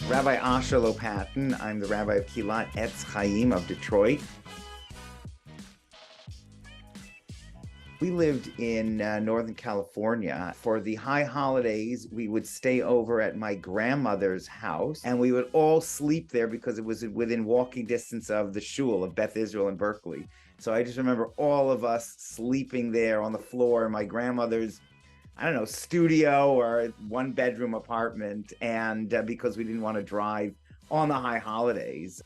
Rabbi Lopatin. I'm the Rabbi of Kehillat Etz Chayim of Detroit. We lived in Northern California. For the high holidays, we would stay over at my grandmother's house, and we would all sleep there because it was within walking distance of the shul of Beth Israel in Berkeley. So I just remember all of us sleeping there on the floor in my grandmother's, studio or one-bedroom apartment, and because we didn't want to drive on the high holidays.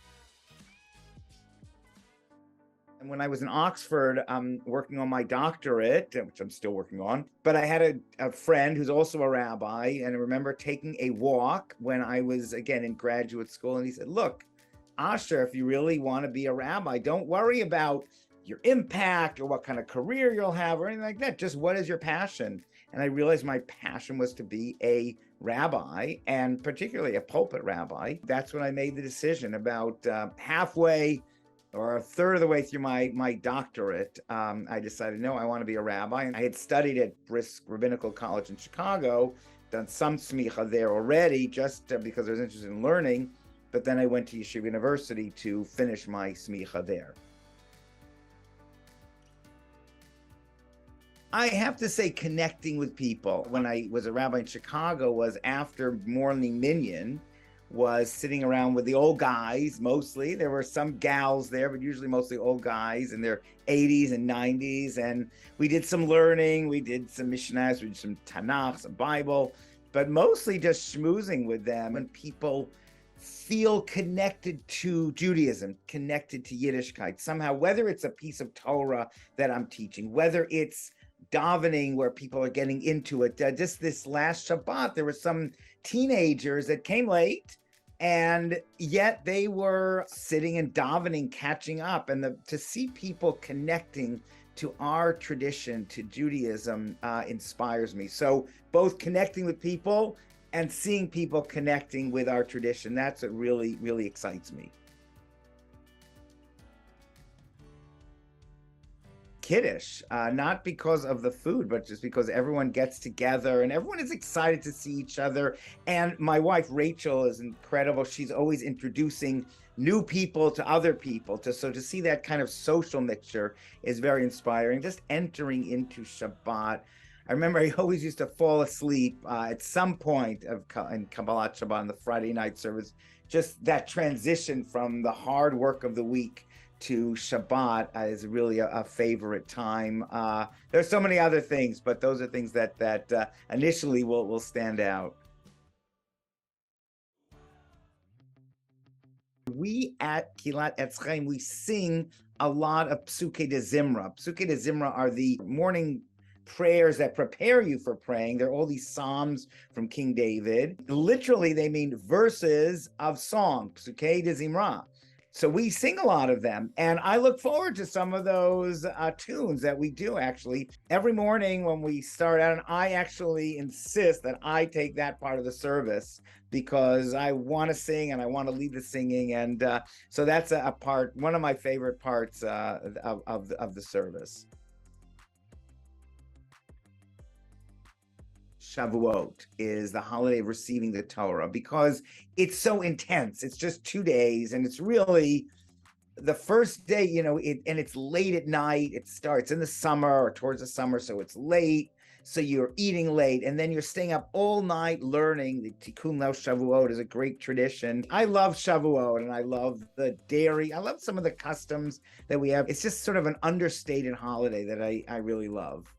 And when I was in Oxford, working on my doctorate, which I'm still working on, but I had a friend who's also a rabbi, and I remember taking a walk when I was, again, in graduate school, and he said, look, Asher, if you really want to be a rabbi, don't worry about your impact or what kind of career you'll have or anything like that. Just what is your passion? And I realized my passion was to be a rabbi, and particularly a pulpit rabbi. That's when I made the decision about halfway or a third of the way through my doctorate. I decided, no, I want to be a rabbi. And I had studied at Brisk Rabbinical College in Chicago, done some smicha there already, just because I was interested in learning. But then I went to Yeshiva University to finish my smicha there. I have to say, connecting with people when I was a rabbi in Chicago was after morning minyan, was sitting around with the old guys mostly. There were some gals there, but usually mostly old guys in their 80s and 90s. And we did some learning, we did some Mishnahs, we did some Tanakh, some Bible, but mostly just schmoozing with them. And people feel connected to Judaism, connected to Yiddishkeit somehow, whether it's a piece of Torah that I'm teaching, whether it's davening where people are getting into it. Just this last Shabbat, there were some teenagers that came late, and yet they were sitting and davening, catching up. And to see people connecting to our tradition, to Judaism, inspires me. So both connecting with people and seeing people connecting with our tradition, that's what really, really excites me. Kiddush, not because of the food, but just because everyone gets together and everyone is excited to see each other. And my wife, Rachel, is incredible. She's always introducing new people to other people. So to see that kind of social mixture is very inspiring. Just entering into Shabbat. I remember I always used to fall asleep at some point in Kabbalat Shabbat on the Friday night service. Just that transition from the hard work of the week to Shabbat is really a favorite time. There's so many other things, but those are things that initially will stand out. We at Kehillat Etz Chayim, we sing a lot of Psukei de Zimra. Psukei de Zimra are the morning prayers that prepare you for praying. They're all these psalms from King David. Literally, they mean verses of song, Psukei de Zimra. So we sing a lot of them, and I look forward to some of those tunes that we do actually every morning when we start out. And I actually insist that I take that part of the service because I want to sing and I want to lead the singing, and so that's a part, one of my favorite parts of the service. Shavuot is the holiday of receiving the Torah because it's so intense. It's just 2 days, and it's really the first day, and it's late at night. It starts in the summer or towards the summer, so it's late. So you're eating late, and then you're staying up all night learning. The Tikkun Leil Shavuot is a great tradition. I love Shavuot, and I love the dairy. I love some of the customs that we have. It's just sort of an understated holiday that I really love.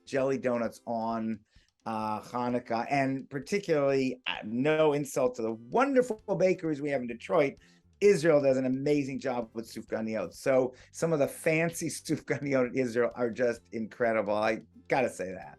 Jelly donuts on Hanukkah, and particularly, no insult to the wonderful bakeries we have in Detroit, Israel does an amazing job with sufganiyot. So some of the fancy sufganiyot in Israel are just incredible. I gotta say that.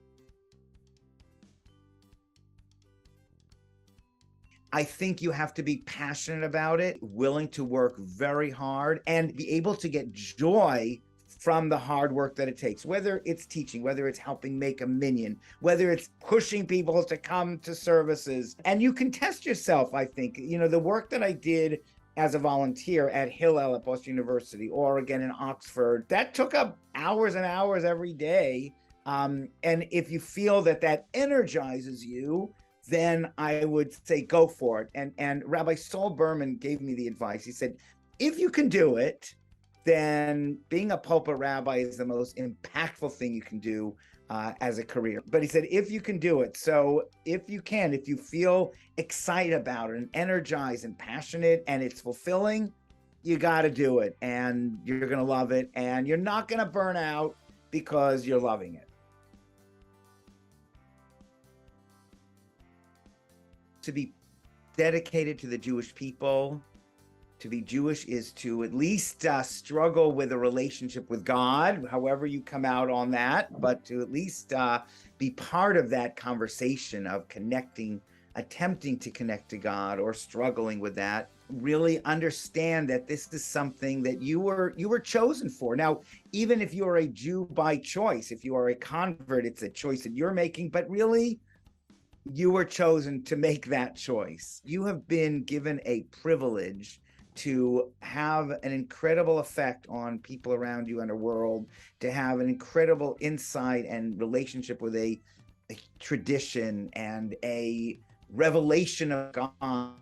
I think you have to be passionate about it, willing to work very hard, and be able to get joy from the hard work that it takes, whether it's teaching, whether it's helping make a minyan, whether it's pushing people to come to services. And you can test yourself, I think. The work that I did as a volunteer at Hillel at Boston University, or again in Oxford, that took up hours and hours every day And if you feel that energizes you, then I would say go for it. And Rabbi Saul Berman gave me the advice. He said, if you can do it, then being a pulpit rabbi is the most impactful thing you can do as a career. But he said, if you can do it, so if you feel excited about it and energized and passionate and it's fulfilling, you got to do it, and you're going to love it, and you're not going to burn out because you're loving it. To be dedicated to the Jewish people, to be Jewish is to at least struggle with a relationship with God, however you come out on that, but to at least be part of that conversation of connecting, attempting to connect to God or struggling with that. Really understand that this is something that you were chosen for. Now, even if you are a Jew by choice, if you are a convert, it's a choice that you're making, but really, you were chosen to make that choice. You have been given a privilege to have an incredible effect on people around you in the world, to have an incredible insight and relationship with a tradition and a revelation of God.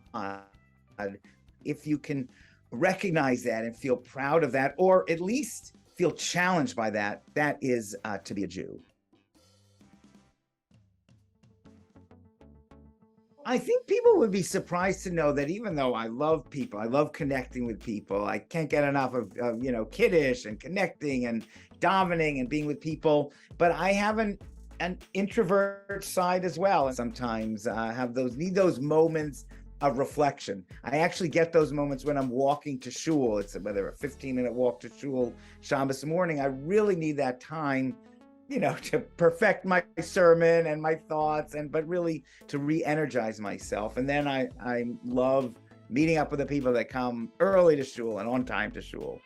If you can recognize that and feel proud of that, or at least feel challenged by that, that is to be a Jew. I think people would be surprised to know that even though I love people, I love connecting with people, I can't get enough of Kiddush and connecting and davening and being with people, but I have an introvert side as well. And sometimes need those moments of reflection. I actually get those moments when I'm walking to shul. It's whether a 15-minute walk to shul Shabbos morning. I really need that time, to perfect my sermon and my thoughts, but really to re-energize myself. And then I love meeting up with the people that come early to shul and on time to shul.